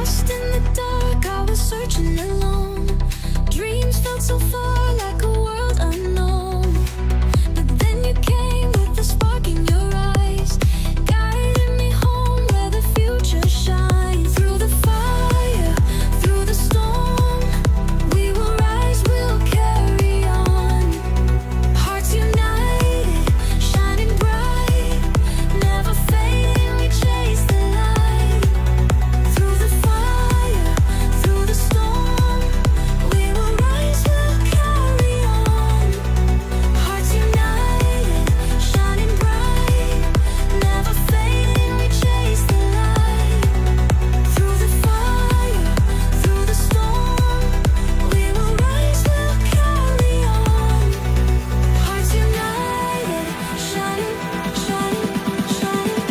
Lost in the dark, I was searching alone. Dreams felt so far, like a world unknown. But then you came with a spark in your eyes, guiding me home where the future shines. Through the fire, through the storm, we will rise, we'll carry on. Hearts united, shining bright, never fading, we chase the light. Through the fire, through the storm, we will rise, we'll carry on. Hearts united, shining bright, never fading, we chase the light. Through the fire, through the storm, we will rise, we'll carry on. Hearts united, shining, shining, shining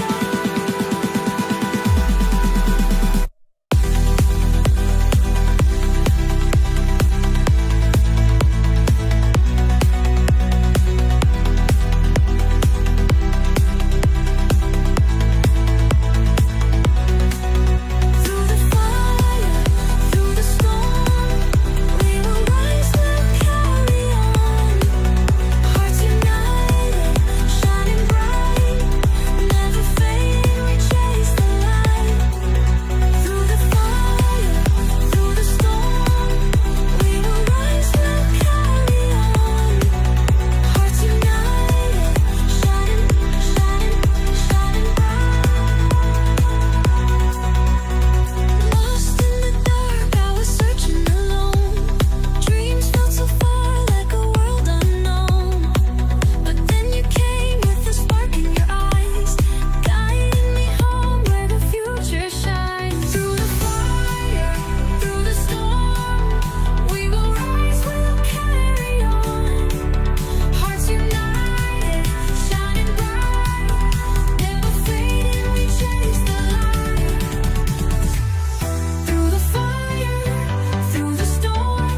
Through the fire, through the storm, we will rise, we'll carry on. Hearts united, shining bright, never fading, we chase the light. Through the fire, through the storm, we will rise, we'll carry on. Hearts united, shining, shining, shining Lost in the dark, I was searching alone. Dreams felt so far, like a world unknown. But then you came with a spark in your eyes, guiding me home where the future shines. Through the fire, through the storm, we will rise, we'll carry on. Hearts united, shining bright, never fading, we chase the light. Through the fire, through the storm,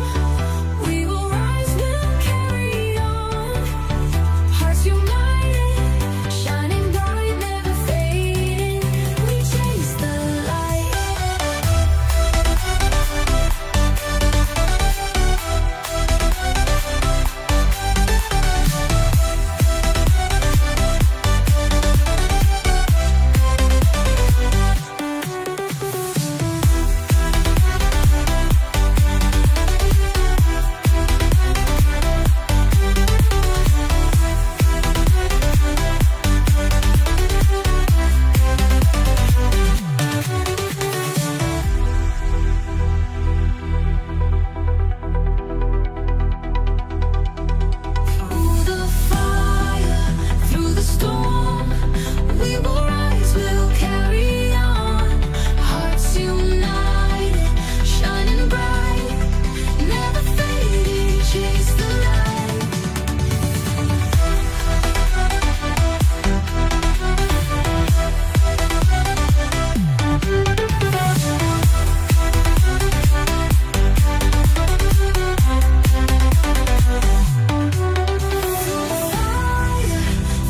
we will rise, we'll carry on. Hearts united, shining bright, never fading, we chase the light. Through the fire, through the storm, we will rise, we'll carry on. Hearts united, shining bright, never fading, chase the light.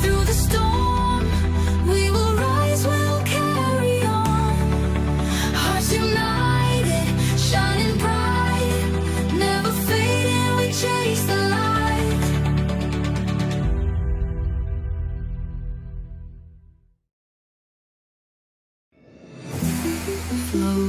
Through the storm, we will rise, we'll carry on. Hearts united, shining bright, never fading, we chase the light. Flow